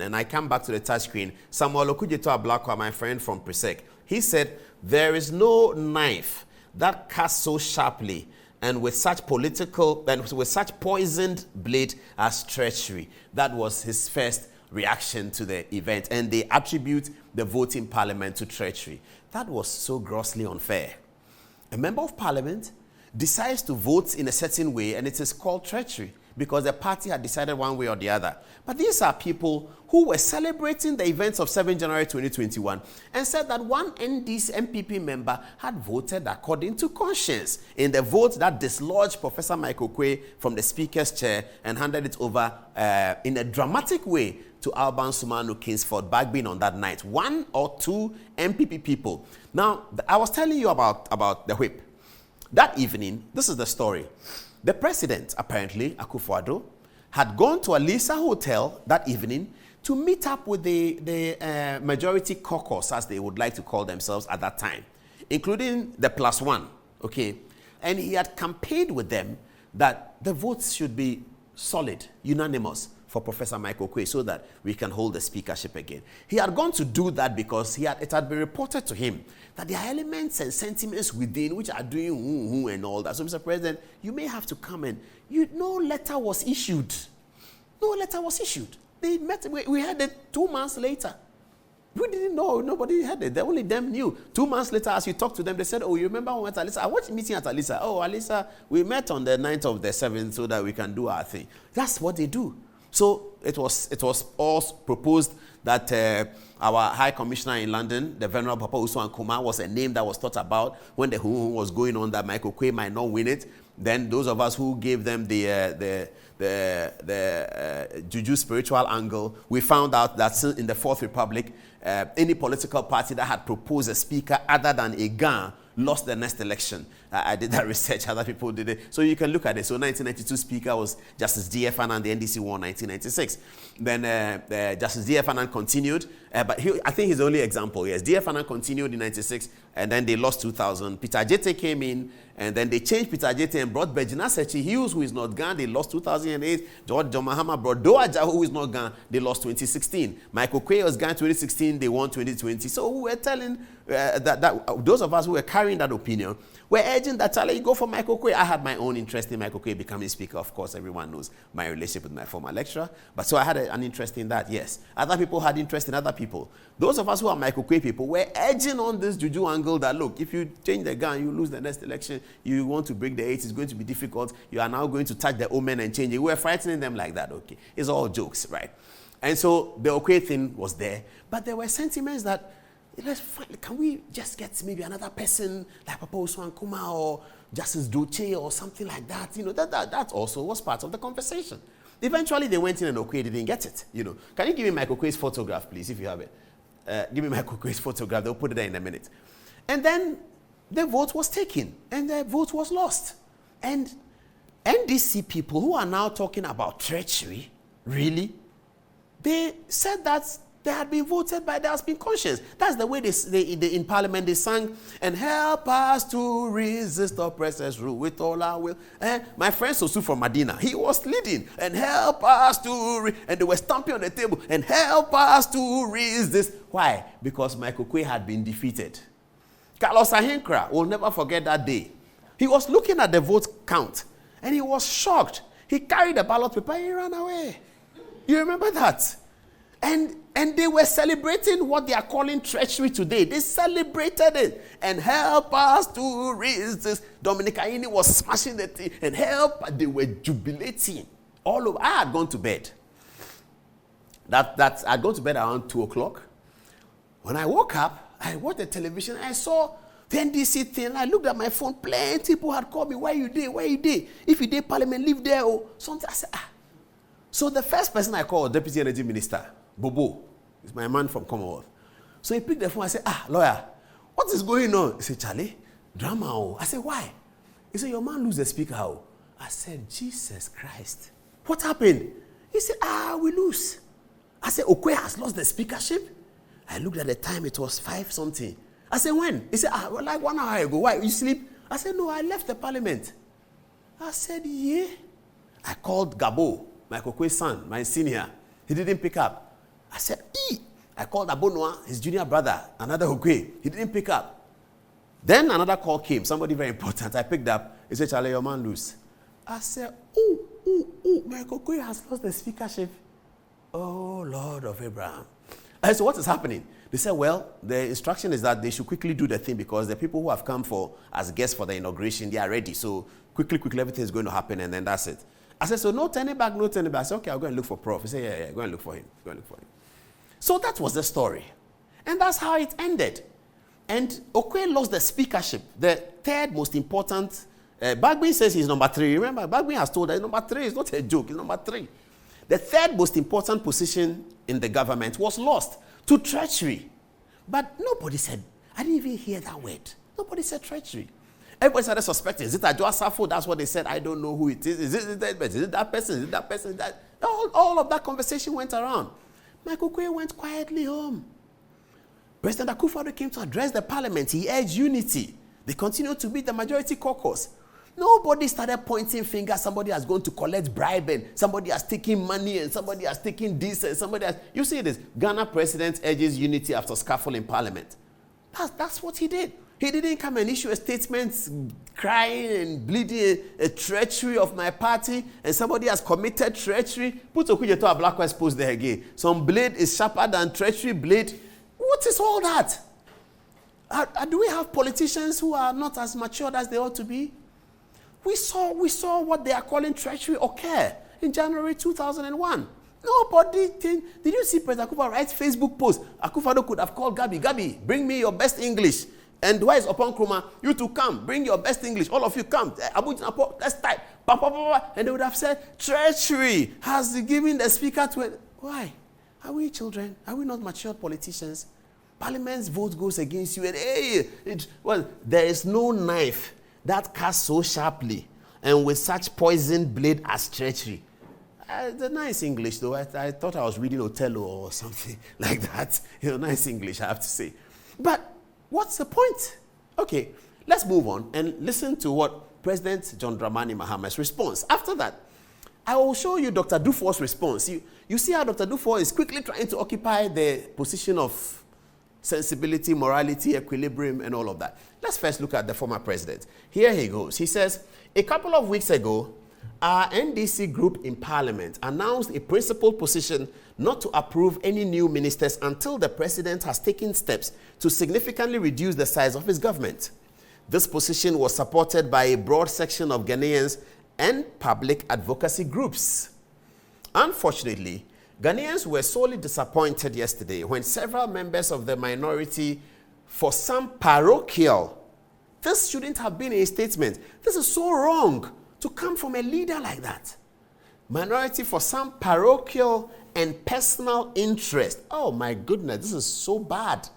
and I come back to the touch screen, Samuel Okudzeto Ablakwa, my friend from Presec, he said, there is no knife that cuts so sharply and with such poisoned blade as treachery. That was his first reaction to the event, and they attribute the vote in parliament to treachery. That was so grossly unfair. A member of parliament decides to vote in a certain way, and it is called treachery because the party had decided one way or the other. But these are people who were celebrating the events of 7 January 2021 and said that one NDC MPP member had voted according to conscience in the vote that dislodged Professor Michael Oquaye from the speaker's chair and handed it over in a dramatic way to Alban Sumano Kingsford Bagbin on that night. 1 or 2 MPP people. Now, I was telling you about the whip. That evening, this is the story. The president, apparently, Akufo-Addo, had gone to a Lisa hotel that evening to meet up with the majority caucus, as they would like to call themselves at that time, including the +1, okay? And he had campaigned with them that the votes should be solid, unanimous for Professor Michael Oquaye so that we can hold the speakership again. He had gone to do that because it had been reported to him that there are elements and sentiments within which are doing and all that. So, Mr. President, you may have to come in. No letter was issued. No letter was issued. They met, we had it 2 months later. We didn't know. Nobody had it. Only them knew. 2 months later, as you talked to them, they said, oh, you remember when we went to Alisa? I watched a meeting at Alisa. Oh, Alisa, we met on the 9th of the 7th so that we can do our thing. That's what they do. So it was all proposed that our High Commissioner in London, the Venerable Papa Usu Nkrumah, was a name that was thought about when the who was going on that Michael Oquaye might not win it. Then those of us who gave them the juju spiritual angle, we found out that in the Fourth Republic, any political party that had proposed a speaker other than a Gan lost the next election. I did that research, other people did it. So you can look at it. So 1992 speaker was Justice D.F. Anand, the NDC won 1996. Then Justice D.F. Anand continued, but I think he's the only example. Yes, D.F. Anand continued in 96, and then they lost 2000. Peter Adjei came in, and then they changed Peter Adjei and brought Bejina Sechi Hughes, who is not Gan. They lost 2008. John Mahama brought Doaja, who is not Gan. They lost 2016. Michael Oquaye was Gan 2016. They won 2020. So we were telling that those of us who were carrying that opinion were urging that Charlie, go for Michael Oquaye. I had my own interest in Michael Oquaye becoming speaker. Of course, everyone knows my relationship with my former lecturer. But so I had an interest in that, yes. Other people had interest in other people. Those of us who are Michael Oquaye people were urging on this juju angle that, look, if you change the gun, you lose the next election. You want to break the 8, it's going to be difficult. You are now going to touch the omen and change it. We were frightening them like that, okay. It's all jokes, right? And so the Oquaye thing was there. But there were sentiments that, can we just get maybe another person like Papa Usu Nkrumah or Justice Doche or something like that? You know, that also was part of the conversation. Eventually, they went in and Oquaye didn't get it. You know, can you give me Michael Oquaye's photograph, please, if you have it? Give me Michael Oquaye's photograph. They'll put it there in a minute. And then the vote was taken, and the vote was lost. And NDC people who are now talking about treachery, really, they said that they had been voted by, there has been conscience. That's the way they in Parliament they sang, and help us to resist oppressors' rule with all our will. My friend Sosu from Medina, he was leading, and help us to, and they were stamping on the table, and help us to resist. Why? Because Michael Oquaye had been defeated. Carlos Ahenkra will never forget that day. He was looking at the vote count, and he was shocked. He carried the ballot paper and he ran away. You remember that? And they were celebrating what they are calling treachery today. They celebrated it. And help us to resist. Dominic Ayini was smashing the thing. And they were jubilating. All over. I had gone to bed. I'd gone to bed around 2 o'clock. When I woke up, I watched the television. I saw the NDC thing. I looked at my phone. Plenty people had called me. Where you there? Where you there? If you did Parliament, live there. Oh, something. I said, So the first person I called, Deputy Energy Minister, Bobo, is my man from Commonwealth. So he picked the phone. I said, lawyer, what is going on? He said, Charlie, drama. Oh. I said, why? He said, your man lose the speaker. Oh. I said, Jesus Christ. What happened? He said, we lose. I said, Oquaye has lost the speakership? I looked at the time, it was 5 something. I said, when? He said, like 1 hour ago. Why? You sleep? I said, no, I left the Parliament. I said, yeah. I called Gabo, Michael Oquaye's son, my senior. He didn't pick up. I said, I called Abonwa, his junior brother, another Okwe. He didn't pick up. Then another call came, somebody very important. I picked up. He said, Charlie, your man loose. I said, my Okwe has lost the speakership. Oh, Lord of Abraham. I said, what is happening? They said, well, the instruction is that they should quickly do the thing because the people who have come as guests for the inauguration, they are ready. So quickly, everything is going to happen, and then that's it. I said, so no turning back. I said, okay, I'll go and look for Prof. He said, yeah, go and look for him. So that was the story. And that's how it ended. And Okwe lost the speakership, the third most important. Bagbin says he's number 3. Remember, Bagbin has told us number 3 is not a joke, it's number 3. The third most important position in the government was lost to treachery. But nobody said, I didn't even hear that word. Nobody said treachery. Everybody started suspecting. Is it Adjo Asafo? That's what they said. I don't know who it is. Is it that person? Is it that person? All of that conversation went around. Michael Okwe went quietly home. President Akufo-Addo came to address the parliament. He urged unity. They continued to beat the majority caucus. Nobody started pointing fingers. Somebody has gone to collect bribe and somebody has taken money and somebody has taken this and somebody has... You see this. Ghana president urges unity after scuffle in parliament. That's what he did. He didn't come and issue a statement crying and bleeding a treachery of my party and somebody has committed treachery. Put Okuye to Ablakwa post there again. Some blade is sharper than treachery blade. What is all that? Do we have politicians who are not as matured as they ought to be? We saw what they are calling treachery occur in January 2001. Nobody did you see President Akufo write Facebook post? Akufo-Addo could have called Gabi, bring me your best English. And why is Upon Kruma? You two come, bring your best English. All of you come. Let's type. And they would have said, treachery has given the speaker to it. Why? Are we children? Are we not mature politicians? Parliament's vote goes against you. And there is no knife that cuts so sharply and with such poisoned blade as treachery. The nice English, though. I thought I was reading Othello or something like that. Nice English, I have to say. But what's the point? Okay, let's move on and listen to what President John Mahama's response. After that, I will show you Dr. Duffuor's response. You see how Dr. Duffuor is quickly trying to occupy the position of sensibility, morality, equilibrium, and all of that. Let's first look at the former president. Here he goes. He says, a couple of weeks ago, our NDC group in Parliament announced a principled position not to approve any new ministers until the president has taken steps to significantly reduce the size of his government. This position was supported by a broad section of Ghanaians and public advocacy groups. Unfortunately, Ghanaians were sorely disappointed yesterday when several members of the minority, for some parochial, this shouldn't have been a statement. This is so wrong to come from a leader like that. Minority for some parochial and personal interest. Oh my goodness, this is so bad.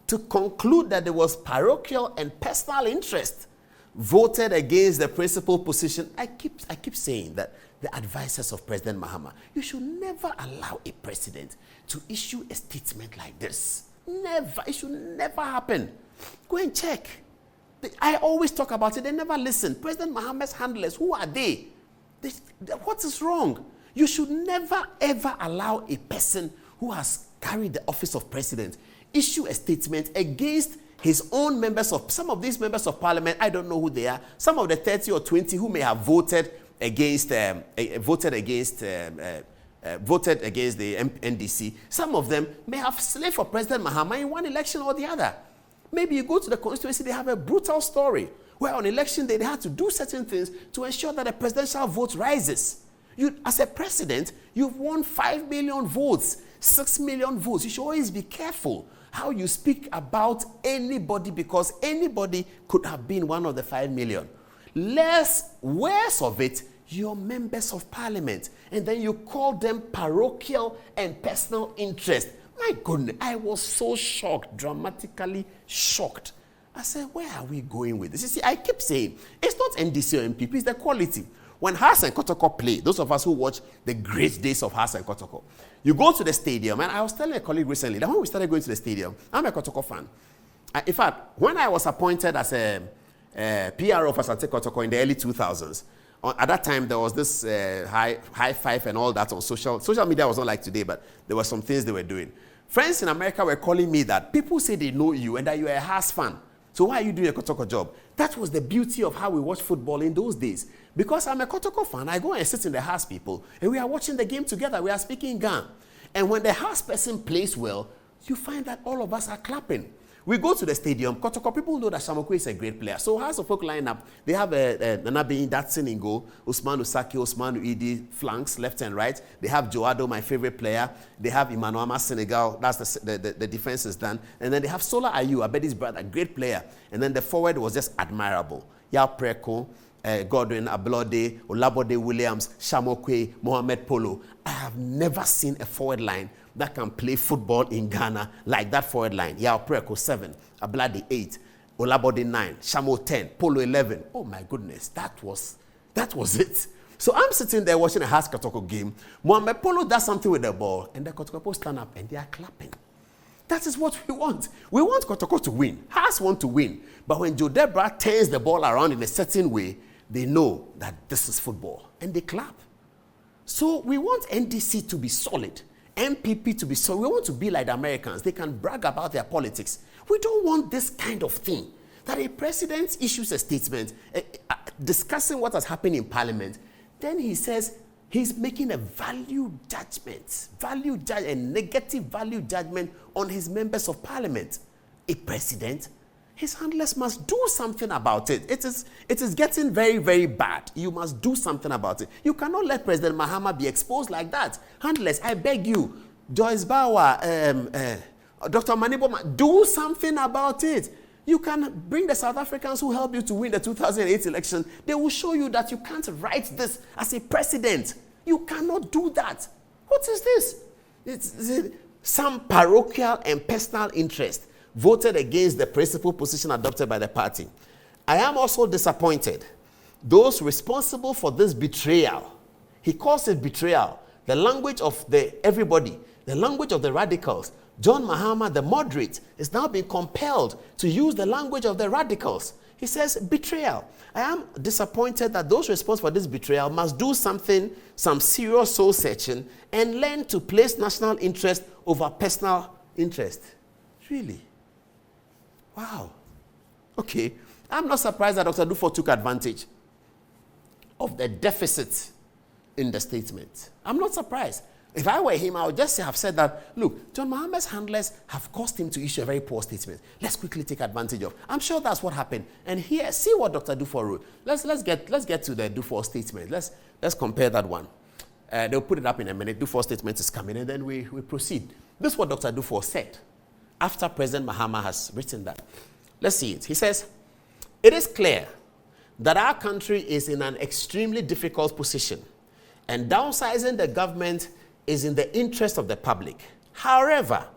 To conclude that there was parochial and personal interest, voted against the principal position. I keep saying that the advisors of President Mahama, you should never allow a president to issue a statement like this. Never. It should never happen. Go and check. I always talk about it. They never listen. President Mahama's handlers, who are they? What is wrong? You should never, ever allow a person who has carried the office of president issue a statement against his own members of, some of these members of parliament, I don't know who they are, some of the 30 or 20 who may have voted against the NDC, some of them may have slaved for President Mahama in one election or the other. Maybe you go to the constituency, they have a brutal story where on election day they had to do certain things to ensure that the presidential vote rises. You, as a president, you've won 5 million votes, 6 million votes. You should always be careful how you speak about anybody, because anybody could have been one of the 5 million. Worse of it, you're members of parliament, and then you call them parochial and personal interest. My goodness, I was so shocked, dramatically shocked. I said, where are we going with this? You see, I keep saying, it's not NDC or MP, it's the quality. When Hearts and Kotoko play, those of us who watch the great days of Hearts and Kotoko, you go to the stadium, and I was telling a colleague recently that when we started going to the stadium, I'm a Kotoko fan. In fact, when I was appointed as a PR of Asante Kotoko in the early 2000s, At that time, there was this high five and all that on social media. Was not like today, but there were some things they were doing. Friends in America were calling me that people say they know you and that you are a Hearts fan. So why are you doing a Kotoko job? That was the beauty of how we watched football in those days. Because I'm a Kotoko fan, I go and sit in the Hearts people, and we are watching the game together. We are speaking Ga. And when the Hearts person plays well, you find that all of us are clapping. We go to the stadium. Kotoko people know that Shamokwe is a great player. So Hearts of Folk line up. They have Nanabe Datsun in goal, Usman Usaki, Usman Uidi, flanks, left and right. They have Joado, my favorite player. They have Emmanuel Senegal. That's the defense is done. And then they have Sola Ayu, Abedi's brother, great player. And then the forward was just admirable. Yao Preko, Godwin, Ablode, Olabode Williams, Shamokwe, Mohamed Polo. I have never seen a forward line that can play football in Ghana like that forward line. Yao Preko 7, Ablade 8, Olabode 9, Shamo 10, Polo 11. Oh my goodness, that was it. So I'm sitting there watching a Hearts Kotoko game. Mohamed Polo does something with the ball, and the Kotoko people stand up and they are clapping. That is what we want. We want Kotoko to win. Hearts want to win. But when Joe Debra turns the ball around in a certain way, they know that this is football, and they clap. So we want NDC to be solid, MPP to be solid. We want to be like the Americans. They can brag about their politics. We don't want this kind of thing, that a president issues a statement discussing what has happened in Parliament. Then he says he's making a a negative value judgment on his members of Parliament. A president, his handlers must do something about it. It is getting very, very bad. You must do something about it. You cannot let President Mahama be exposed like that. Handlers, I beg you, Joyce Bauer, Dr. Maniboma, do something about it. You can bring the South Africans who helped you to win the 2008 election. They will show you that you can't write this as a president. You cannot do that. What is this? It's some parochial and personal interest voted against the principal position adopted by the party. I am also disappointed. Those responsible for this betrayal, he calls it betrayal, the language of everybody, the language of the radicals. John Mahama, the moderate, is now being compelled to use the language of the radicals. He says betrayal. I am disappointed that those responsible for this betrayal must do something, some serious soul searching, and learn to place national interest over personal interest. Really? Wow. Okay. I'm not surprised that Dr. Duffuor took advantage of the deficit in the statement. I'm not surprised. If I were him, I would just have said that, look, John Mahama's handlers have caused him to issue a very poor statement. Let's quickly take advantage of. I'm sure that's what happened. And here, see what Dr. Duffuor wrote. Let's get to the Duffuor statement. Let's compare that one. They'll put it up in a minute. Duffuor statement is coming, and then we proceed. This is what Dr. Duffuor said after President Mahama has written that. Let's see it. He says, it is clear that our country is in an extremely difficult position, and downsizing the government is in the interest of the public. However,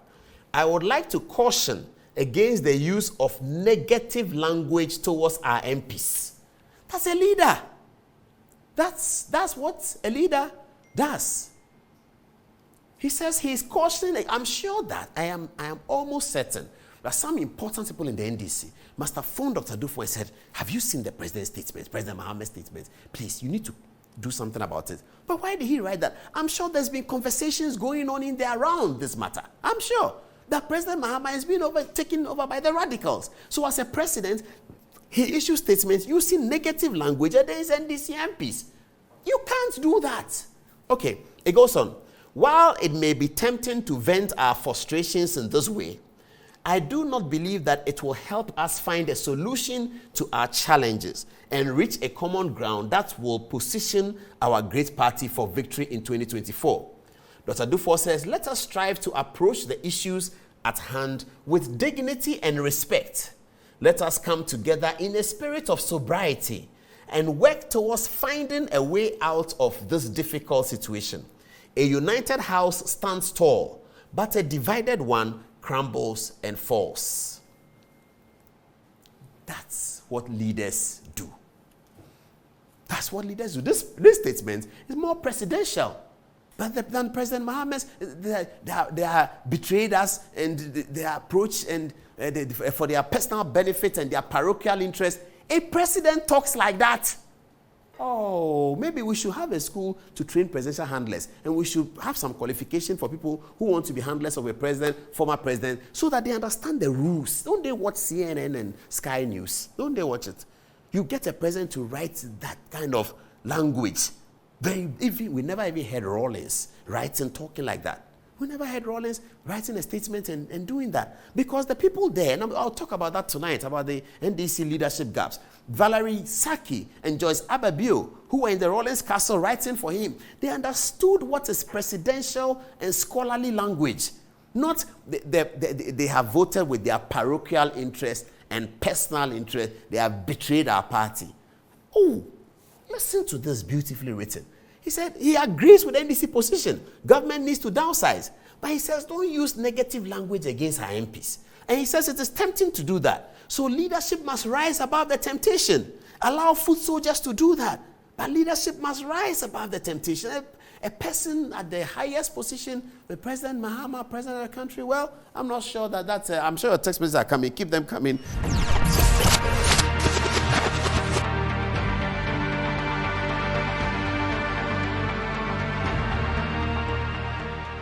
I would like to caution against the use of negative language towards our MPs. That's a leader. That's what a leader does. He says he is cautioning. I'm sure that I am almost certain that some important people in the NDC must have phoned Dr. Duffuor and said, have you seen the president's statement, President Mahama's statement? Please, you need to do something about it. But why did he write that? I'm sure there's been conversations going on in there around this matter. I'm sure that President Mahama has been taken over by the radicals. So as a president, he issues statements using negative language against NDC MPs. You can't do that. Okay, it goes on. While it may be tempting to vent our frustrations in this way, I do not believe that it will help us find a solution to our challenges and reach a common ground that will position our great party for victory in 2024. Dr. Duffuor says, let us strive to approach the issues at hand with dignity and respect. Let us come together in a spirit of sobriety and work towards finding a way out of this difficult situation. A united house stands tall, but a divided one crumbles and falls. That's what leaders do. That's what leaders do. This statement is more presidential than President Mahama's. They are betrayed us, and their approach and for their personal benefit and their parochial interest. A president talks like that. Oh, maybe we should have a school to train presidential handlers, and we should have some qualification for people who want to be handlers of a president, former president, so that they understand the rules. Don't they watch CNN and Sky News? Don't they watch it? You get a president to write that kind of language. We never even heard Rawlings writing, talking like that. We never heard Rawlings writing a statement and doing that. Because the people there, and I'll talk about that tonight, about the NDC leadership gaps. Valerie Saki and Joyce Ababio, who were in the Rawlings Castle writing for him, they understood what is presidential and scholarly language. Not they have voted with their parochial interest and personal interest. They have betrayed our party. Oh, listen to this beautifully written. He said he agrees with NDC position. Government needs to downsize. But he says don't use negative language against our MPs. And he says it is tempting to do that. So leadership must rise above the temptation. Allow foot soldiers to do that. But leadership must rise above the temptation. A person at the highest position, the President Mahama, president of the country, well, I'm not sure that's, I'm sure your text messages are coming. Keep them coming.